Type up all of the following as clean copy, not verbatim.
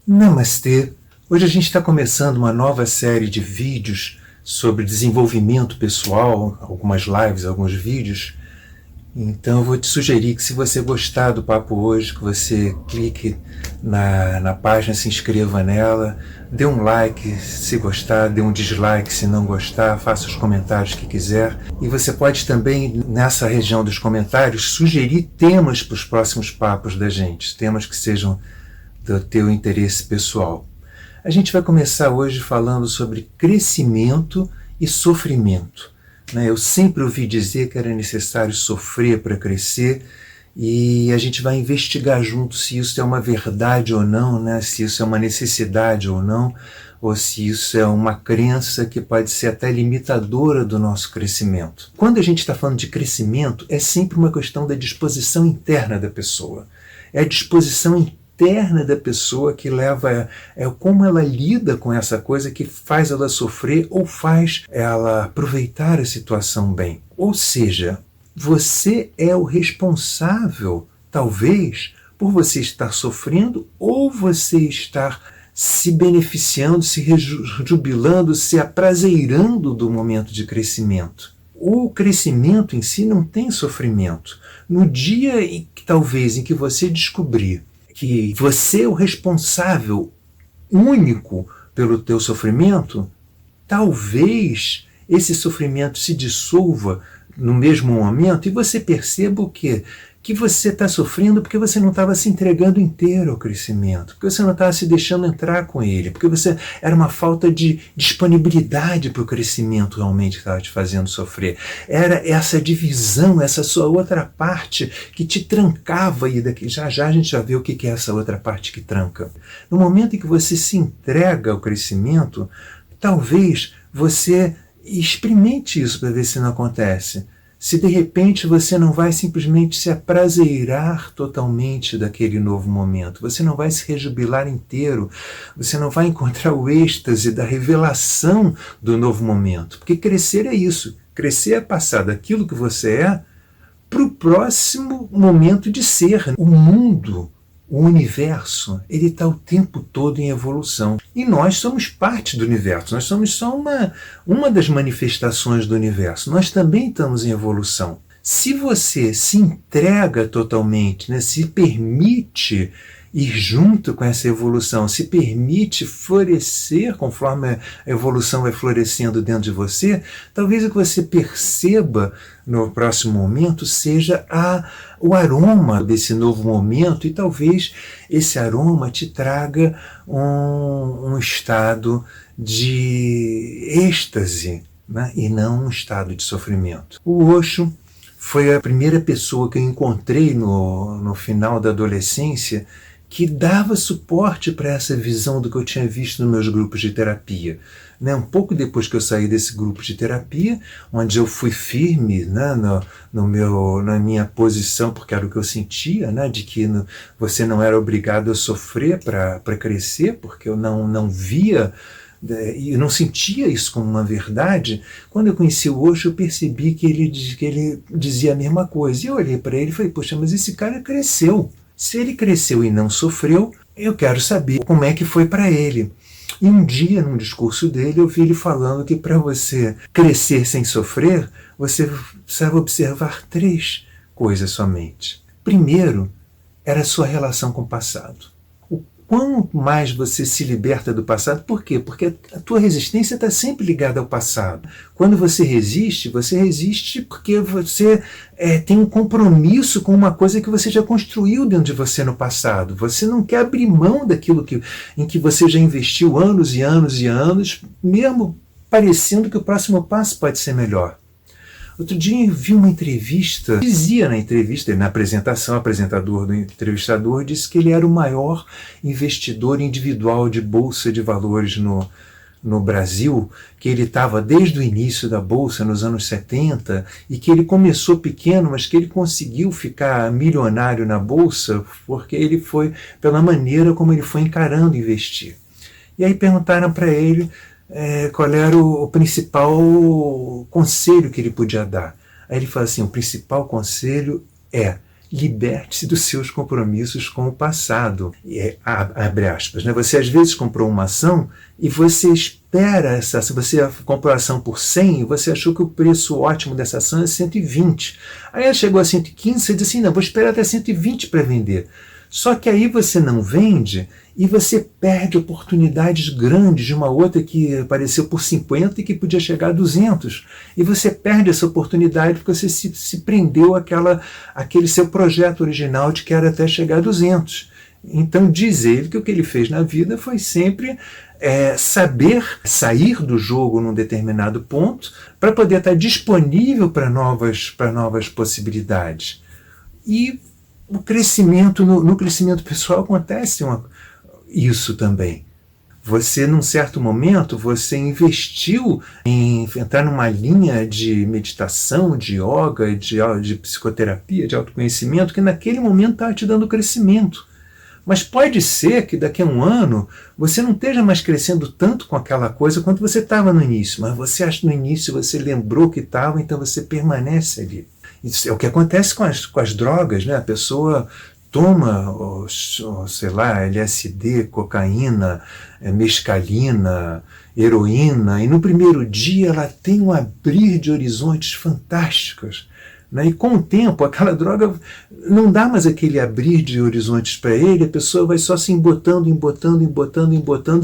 Namastê! Hoje a gente está começando uma nova série de vídeos sobre desenvolvimento pessoal, algumas lives, alguns vídeos. Então eu vou te sugerir que, se você gostar do papo hoje, que você clique na página, se inscreva nela, dê um like se gostar, dê um dislike se não gostar, faça os comentários que quiser. E você pode também, nessa região dos comentários, sugerir temas para os próximos papos da gente, temas que sejam do teu interesse pessoal. A gente vai começar hoje falando sobre crescimento e sofrimento. Eu sempre ouvi dizer que era necessário sofrer para crescer, e a gente vai investigar junto se isso é uma verdade ou não, se isso é uma necessidade ou não, ou se isso é uma crença que pode ser até limitadora do nosso crescimento. Quando a gente está falando de crescimento, é sempre uma questão da disposição interna da pessoa. É a disposição interna da pessoa que leva, como ela lida com essa coisa que faz ela sofrer ou faz ela aproveitar a situação bem. Ou seja, você é o responsável, talvez, por você estar sofrendo ou você estar se beneficiando, se rejubilando, se aprazeirando do momento de crescimento. O crescimento em si não tem sofrimento. No dia talvez em que você descobrir que você é o responsável único pelo teu sofrimento, talvez esse sofrimento se dissolva no mesmo momento e você perceba o quê? Que você está sofrendo porque você não estava se entregando inteiro ao crescimento, porque você não estava se deixando entrar com ele, porque você era uma falta de disponibilidade para o crescimento realmente que estava te fazendo sofrer. Era essa divisão, essa sua outra parte que te trancava, e daqui já a gente vai ver o que é essa outra parte que tranca. No momento em que você se entrega ao crescimento, talvez você experimente isso para ver se não acontece. Se de repente você não vai simplesmente se aprazeirar totalmente daquele novo momento, você não vai se rejubilar inteiro, você não vai encontrar o êxtase da revelação do novo momento. Porque crescer é isso, crescer é passar daquilo que você é para o próximo momento de ser. O mundo, o universo, ele está o tempo todo em evolução. E nós somos parte do universo, nós somos só uma das manifestações do universo. Nós também estamos em evolução. Se você se entrega totalmente, se permite ir junto com essa evolução, se permite florescer conforme a evolução vai florescendo dentro de você, talvez o que você perceba no próximo momento seja o aroma desse novo momento, e talvez esse aroma te traga um estado de êxtase, e não um estado de sofrimento. O Osho foi a primeira pessoa que eu encontrei no final da adolescência que dava suporte para essa visão do que eu tinha visto nos meus grupos de terapia. Um pouco depois que eu saí desse grupo de terapia, onde eu fui firme na minha posição, porque era o que eu sentia, de que você não era obrigado a sofrer para crescer, porque eu não via e não sentia isso como uma verdade. Quando eu conheci o Osho, eu percebi que ele dizia a mesma coisa. E eu olhei para ele e falei, poxa, mas esse cara cresceu. Se ele cresceu e não sofreu, eu quero saber como é que foi para ele. E um dia, num discurso dele, eu vi ele falando que para você crescer sem sofrer, você precisava observar 3 coisas somente. Primeiro, era a sua relação com o passado. Quanto mais você se liberta do passado, por quê? Porque a tua resistência está sempre ligada ao passado. Quando você resiste porque você tem um compromisso com uma coisa que você já construiu dentro de você no passado. Você não quer abrir mão daquilo em que você já investiu anos e anos e anos, mesmo parecendo que o próximo passo pode ser melhor. Outro dia eu vi uma entrevista, dizia na entrevista, na apresentação, o apresentador do entrevistador disse que ele era o maior investidor individual de bolsa de valores no Brasil, que ele estava desde o início da bolsa, nos anos 70, e que ele começou pequeno, mas que ele conseguiu ficar milionário na bolsa porque ele foi pela maneira como ele foi encarando investir. E aí perguntaram para ele qual era o principal conselho que ele podia dar. Aí ele fala assim, o principal conselho é liberte-se dos seus compromissos com o passado. Abre aspas, né? Você às vezes comprou uma ação e você espera se você comprou a ação por 100 e você achou que o preço ótimo dessa ação é 120. Aí ela chegou a 115, você disse assim, não, vou esperar até 120 para vender. Só que aí você não vende e você perde oportunidades grandes de uma outra que apareceu por 50 e que podia chegar a 200. E você perde essa oportunidade porque você se prendeu àquele seu projeto original de que era até chegar a 200. Então diz ele que o que ele fez na vida foi sempre saber sair do jogo num determinado ponto para poder estar disponível para novas possibilidades. E o crescimento, no crescimento pessoal acontece isso também. Você, num certo momento, você investiu em entrar numa linha de meditação, de yoga, de psicoterapia, de autoconhecimento, que naquele momento estava te dando crescimento. Mas pode ser que daqui a um ano você não esteja mais crescendo tanto com aquela coisa quanto você estava no início. Mas você acha que no início você lembrou que estava, então você permanece ali. Isso é o que acontece com as drogas, né? A pessoa toma, sei lá, LSD, cocaína, mescalina, heroína, e no primeiro dia ela tem um abrir de horizontes fantásticos. Né? E com o tempo, aquela droga não dá mais aquele abrir de horizontes para ele, a pessoa vai só se embotando,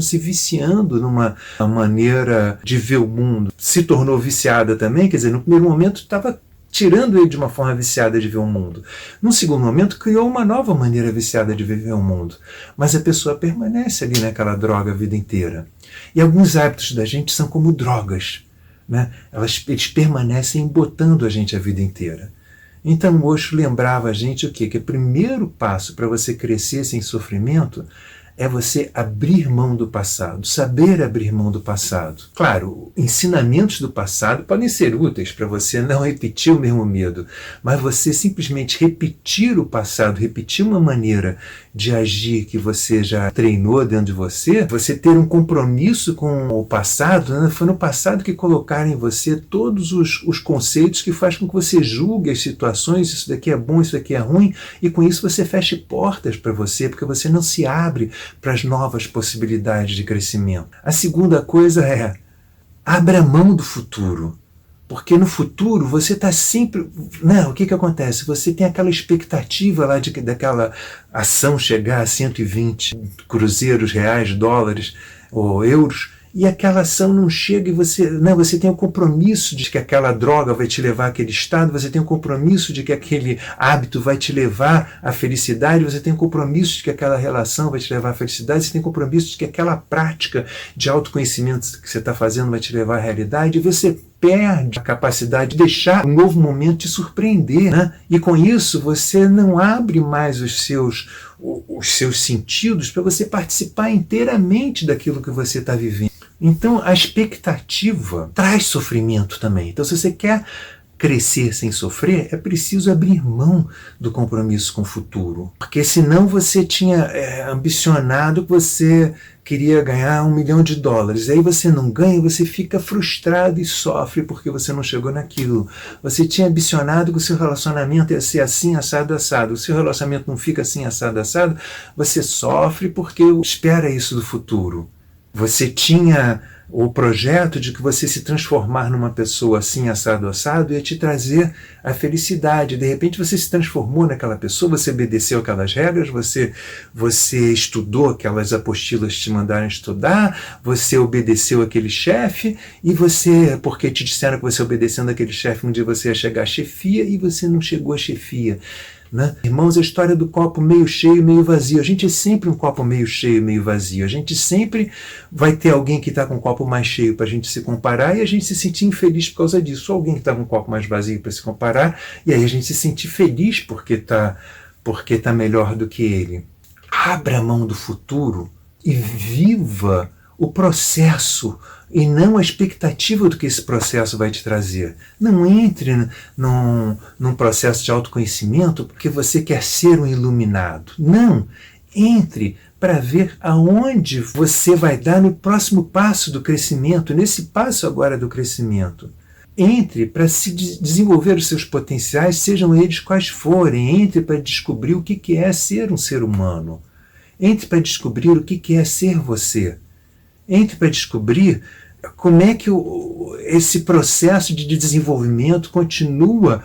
se viciando numa maneira de ver o mundo. Se tornou viciada também, quer dizer, no primeiro momento estava tirando ele de uma forma viciada de ver o mundo. Num segundo momento, criou uma nova maneira viciada de viver o mundo. Mas a pessoa permanece ali naquela droga a vida inteira. E alguns hábitos da gente são como drogas. Né? Eles permanecem embotando a gente a vida inteira. Então o Osho lembrava a gente o quê? Que o primeiro passo para você crescer sem sofrimento é você abrir mão do passado, saber abrir mão do passado. Claro, ensinamentos do passado podem ser úteis para você não repetir o mesmo medo, mas você simplesmente repetir o passado, repetir uma maneira de agir que você já treinou dentro de você ter um compromisso com o passado, né? Foi no passado que colocaram em você todos os conceitos que fazem com que você julgue as situações, isso daqui é bom, isso daqui é ruim, e com isso você feche portas para você, porque você não se abre para as novas possibilidades de crescimento. A segunda coisa é, abra mão do futuro. Porque no futuro você está sempre... Não, o que acontece? Você tem aquela expectativa lá daquela ação chegar a 120 cruzeiros, reais, dólares ou euros, e aquela ação não chega e você tem o compromisso de que aquela droga vai te levar àquele estado, você tem o compromisso de que aquele hábito vai te levar à felicidade, você tem o compromisso de que aquela relação vai te levar à felicidade, você tem o compromisso de que aquela prática de autoconhecimento que você está fazendo vai te levar à realidade, e você perde a capacidade de deixar um novo momento te surpreender, né? E com isso você não abre mais os seus sentidos para você participar inteiramente daquilo que você está vivendo. Então a expectativa traz sofrimento também. Então se você quer crescer sem sofrer, é preciso abrir mão do compromisso com o futuro. Porque senão você tinha ambicionado que você queria ganhar $1 milhão. Aí você não ganha, você fica frustrado e sofre porque você não chegou naquilo. Você tinha ambicionado que o seu relacionamento ia ser assim, assado, assado. O seu relacionamento não fica assim, assado, assado. Você sofre porque espera isso do futuro. Você tinha o projeto de que você se transformar numa pessoa assim, assado, assado, ia te trazer a felicidade. De repente você se transformou naquela pessoa, você obedeceu aquelas regras, você estudou aquelas apostilas que te mandaram estudar, você obedeceu aquele chefe, e porque te disseram que você obedecendo aquele chefe, um dia você ia chegar à chefia, e você não chegou à chefia. Né? Irmãos, a história do copo meio cheio, meio vazio. A gente é sempre um copo meio cheio, meio vazio. A gente sempre vai ter alguém que está com um copo mais cheio para a gente se comparar e a gente se sentir infeliz por causa disso. Ou alguém que está com um copo mais vazio para se comparar e aí a gente se sentir feliz porque tá melhor do que ele. Abra a mão do futuro e viva o processo e não a expectativa do que esse processo vai te trazer. Não entre num processo de autoconhecimento porque você quer ser um iluminado. Não, entre para ver aonde você vai dar no próximo passo do crescimento, nesse passo agora do crescimento. Entre para se desenvolver os seus potenciais, sejam eles quais forem. Entre para descobrir o que é ser um ser humano. Entre para descobrir o que é ser você. Entre para descobrir como é que esse processo de desenvolvimento continua,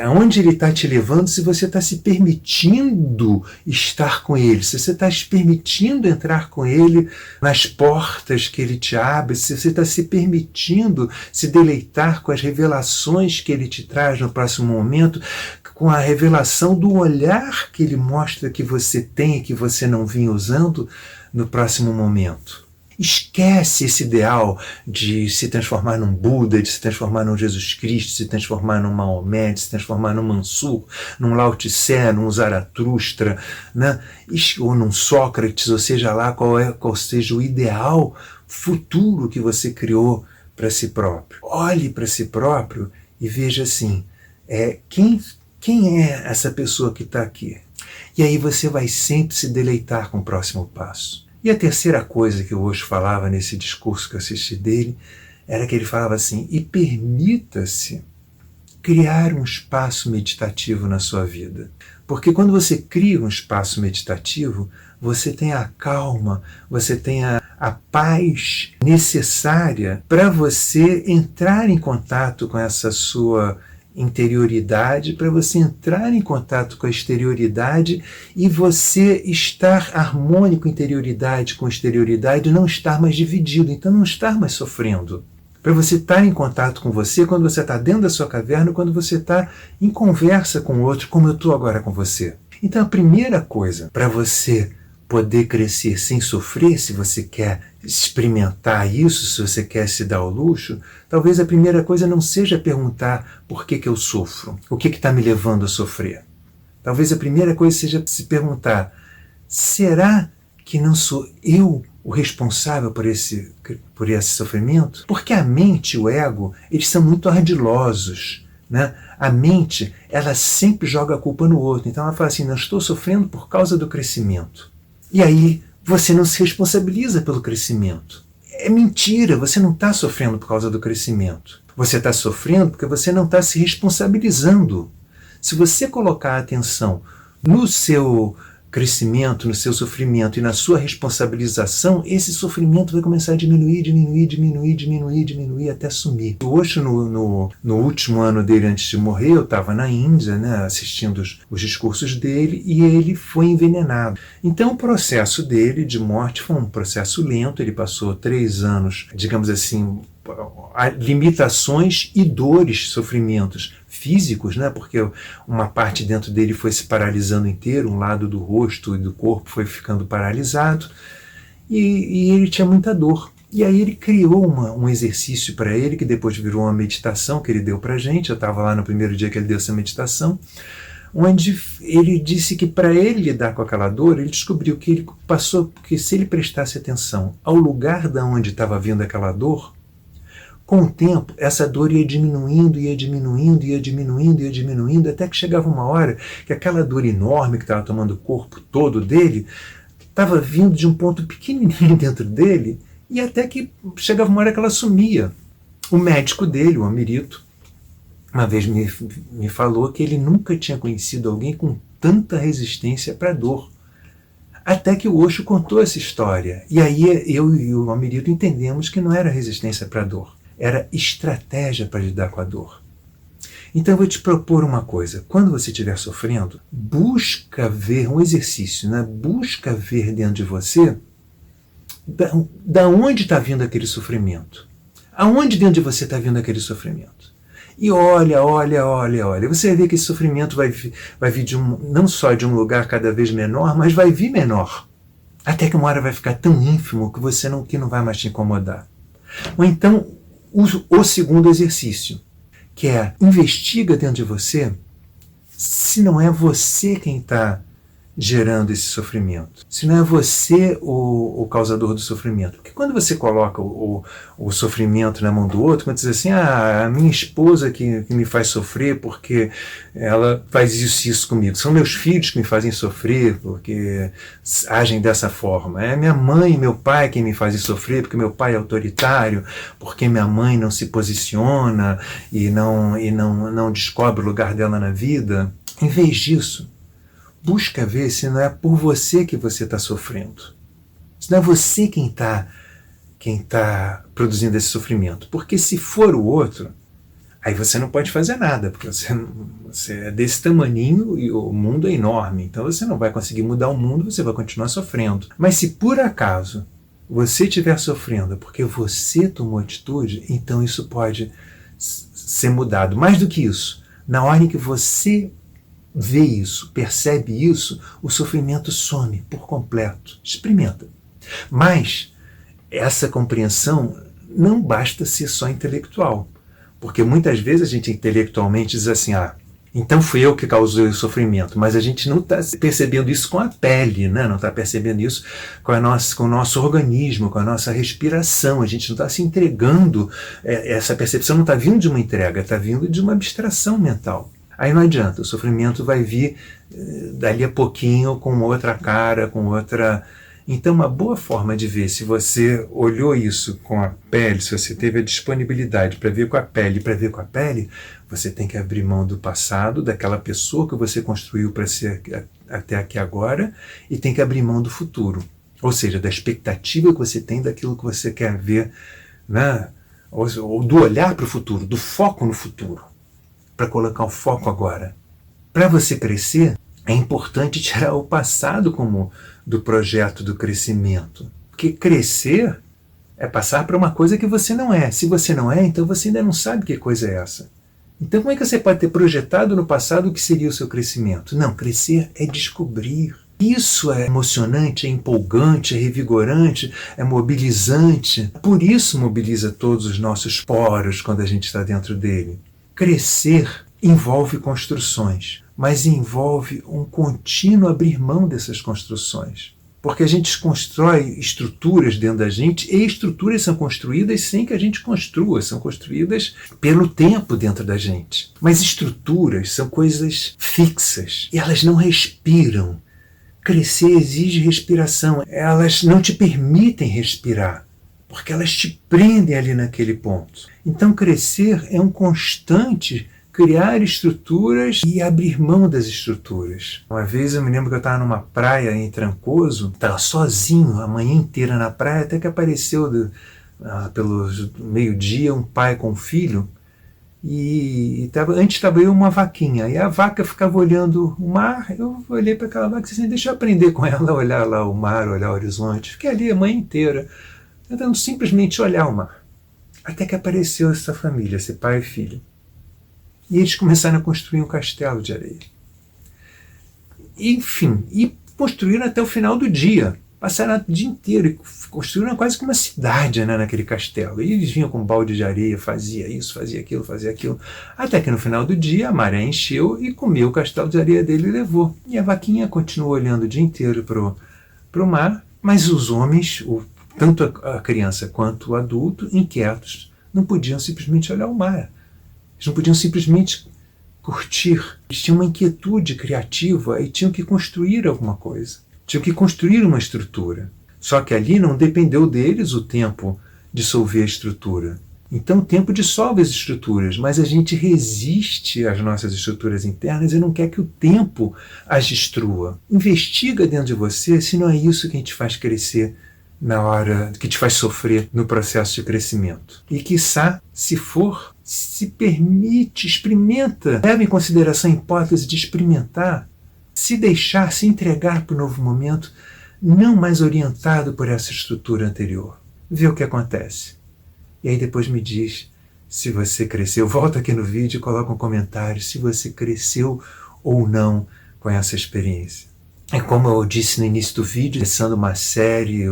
aonde ele está te levando, se você está se permitindo estar com ele, se você está se permitindo entrar com ele nas portas que ele te abre, se você está se permitindo se deleitar com as revelações que ele te traz no próximo momento, com a revelação do olhar que ele mostra que você tem e que você não vinha usando no próximo momento. Esquece esse ideal de se transformar num Buda, de se transformar num Jesus Cristo, de se transformar num Maomé, de se transformar num Mansur, num Lao Tse, num Zaratustra, né? Ou num Sócrates, ou seja lá qual seja o ideal futuro que você criou para si próprio. Olhe para si próprio e veja assim, quem é essa pessoa que está aqui? E aí você vai sempre se deleitar com o próximo passo. E a terceira coisa que o Osho falava nesse discurso que eu assisti dele, era que ele falava assim, e permita-se criar um espaço meditativo na sua vida. Porque quando você cria um espaço meditativo, você tem a calma, você tem a paz necessária para você entrar em contato com essa sua interioridade, para você entrar em contato com a exterioridade e você estar harmônico interioridade com exterioridade, não estar mais dividido, então não estar mais sofrendo. Para você estar em contato com você quando você está dentro da sua caverna, quando você está em conversa com o outro, como eu estou agora com você. Então a primeira coisa para você poder crescer sem sofrer, se você quer experimentar isso, se você quer se dar ao luxo, talvez a primeira coisa não seja perguntar por que eu sofro, o que está me levando a sofrer. Talvez a primeira coisa seja se perguntar, será que não sou eu o responsável por esse sofrimento? Porque a mente e o ego, eles são muito ardilosos, né? A mente, ela sempre joga a culpa no outro. Então ela fala assim, não estou sofrendo por causa do crescimento. E aí você não se responsabiliza pelo crescimento. É mentira, você não está sofrendo por causa do crescimento. Você está sofrendo porque você não está se responsabilizando. Se você colocar a atenção no seu crescimento, no seu sofrimento e na sua responsabilização, esse sofrimento vai começar a diminuir até sumir. Hoje, no último ano dele antes de morrer, eu estava na Índia, né, assistindo os discursos dele, e ele foi envenenado. Então o processo dele de morte foi um processo lento, ele passou 3 anos, digamos assim, limitações e dores, sofrimentos físicos, né? Porque uma parte dentro dele foi se paralisando inteiro, um lado do rosto e do corpo foi ficando paralisado, e ele tinha muita dor. E aí ele criou um exercício para ele, que depois virou uma meditação que ele deu para a gente. Eu estava lá no primeiro dia que ele deu essa meditação, onde ele disse que para ele lidar com aquela dor, ele descobriu que ele passou, que se ele prestasse atenção ao lugar de onde estava vindo aquela dor, com o tempo, essa dor ia diminuindo, até que chegava uma hora que aquela dor enorme que estava tomando o corpo todo dele estava vindo de um ponto pequenininho dentro dele, e até que chegava uma hora que ela sumia. O médico dele, o Amrita, uma vez me falou que ele nunca tinha conhecido alguém com tanta resistência para a dor. Até que o Osho contou essa história. E aí eu e o Amrita entendemos que não era resistência para a dor. Era estratégia para lidar com a dor. Então eu vou te propor uma coisa. Quando você estiver sofrendo, busca ver um exercício, né? Busca ver dentro de você da onde está vindo aquele sofrimento. Aonde dentro de você está vindo aquele sofrimento. E olha. Você vai ver que esse sofrimento vai vir não só de um lugar cada vez menor, mas vai vir menor. Até que uma hora vai ficar tão ínfimo que não vai mais te incomodar. Ou então, o segundo exercício, que é investiga dentro de você se não é você quem está gerando esse sofrimento. Se não é você o causador do sofrimento. Porque quando você coloca o sofrimento na mão do outro, quando diz assim, a minha esposa que me faz sofrer porque ela faz isso comigo. São meus filhos que me fazem sofrer porque agem dessa forma. É minha mãe e meu pai que me fazem sofrer porque meu pai é autoritário, porque minha mãe não se posiciona e não descobre o lugar dela na vida. Em vez disso, busca ver se não é por você que você está sofrendo. Se não é você quem tá produzindo esse sofrimento. Porque se for o outro, aí você não pode fazer nada, porque você é desse tamaninho e o mundo é enorme. Então você não vai conseguir mudar o mundo, você vai continuar sofrendo. Mas se por acaso você estiver sofrendo porque você tomou atitude, então isso pode ser mudado. Mais do que isso, na hora em que você vê isso, percebe isso, o sofrimento some por completo. Experimenta. Mas essa compreensão não basta ser só intelectual. Porque muitas vezes a gente intelectualmente diz assim, então fui eu que causei o sofrimento, mas a gente não está percebendo isso com a pele, né? Não está percebendo isso com o nosso organismo, com a nossa respiração. A gente não está se entregando, essa percepção não está vindo de uma entrega, está vindo de uma abstração mental. Aí não adianta, o sofrimento vai vir dali a pouquinho com outra cara, com outra... Então uma boa forma de ver se você olhou isso com a pele, se você teve a disponibilidade para ver com a pele, você tem que abrir mão do passado, daquela pessoa que você construiu para ser até aqui agora, e tem que abrir mão do futuro. Ou seja, da expectativa que você tem daquilo que você quer ver, né? Ou do olhar para o futuro, do foco no futuro. Para colocar o foco agora. Para você crescer, é importante tirar o passado como do projeto do crescimento. Porque crescer é passar para uma coisa que você não é. Se você não é, então você ainda não sabe que coisa é essa. Então como é que você pode ter projetado no passado o que seria o seu crescimento? Não, crescer é descobrir. Isso é emocionante, é empolgante, é revigorante, é mobilizante. Por isso mobiliza todos os nossos poros quando a gente está dentro dele. Crescer envolve construções, mas envolve um contínuo abrir mão dessas construções. Porque a gente constrói estruturas dentro da gente, e estruturas são construídas sem que a gente construa, são construídas pelo tempo dentro da gente. Mas estruturas são coisas fixas, e elas não respiram. Crescer exige respiração, elas não te permitem respirar, porque elas te prendem ali naquele ponto. Então crescer é um constante criar estruturas e abrir mão das estruturas. Uma vez eu me lembro que eu estava numa praia em Trancoso, estava sozinho a manhã inteira na praia, até que apareceu pelo meio-dia um pai com um filho, e antes estava eu uma vaquinha, e a vaca ficava olhando o mar. Eu olhei para aquela vaca e disse assim, deixa eu aprender com ela a olhar lá o mar, olhar o horizonte. Fiquei ali a manhã inteira, tentando simplesmente olhar o mar. Até que apareceu essa família, esse pai e filho. E eles começaram a construir um castelo de areia. Enfim, e construíram até o final do dia. Passaram o dia inteiro e construíram quase que uma cidade, né, naquele castelo. E eles vinham com um balde de areia, fazia isso, fazia aquilo. Até que no final do dia a maré encheu e comeu o castelo de areia dele e levou. E a vaquinha continuou olhando o dia inteiro pro mar, mas os homens, tanto a criança quanto o adulto, inquietos, não podiam simplesmente olhar o mar. Eles não podiam simplesmente curtir. Eles tinham uma inquietude criativa e tinham que construir alguma coisa. Tinham que construir uma estrutura. Só que ali não dependeu deles o tempo dissolver a estrutura. Então o tempo dissolve as estruturas, mas a gente resiste às nossas estruturas internas e não quer que o tempo as destrua. Investiga dentro de você se não é isso que a gente faz crescer na hora, que te faz sofrer no processo de crescimento. E quiçá, se for, se permite, experimenta, leva em consideração a hipótese de experimentar, se deixar, se entregar para o novo momento, não mais orientado por essa estrutura anterior. Vê o que acontece. E aí depois me diz se você cresceu. Volta aqui no vídeo e coloca um comentário se você cresceu ou não com essa experiência. É como eu disse no início do vídeo, começando uma série,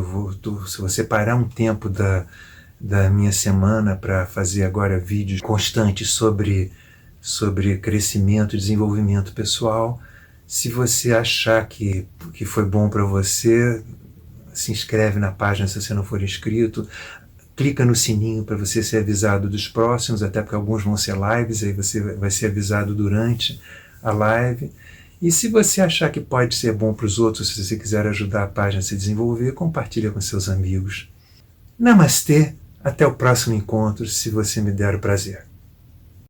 se você parar um tempo da minha semana para fazer agora vídeos constantes sobre crescimento e desenvolvimento pessoal, Se você achar que foi bom para você, se inscreve na página se você não for inscrito. Clica no sininho para você ser avisado dos próximos, até porque alguns vão ser lives, aí você vai ser avisado durante a live. E se você achar que pode ser bom para os outros, se você quiser ajudar a página a se desenvolver, compartilha com seus amigos. Namastê, até o próximo encontro, se você me der o prazer.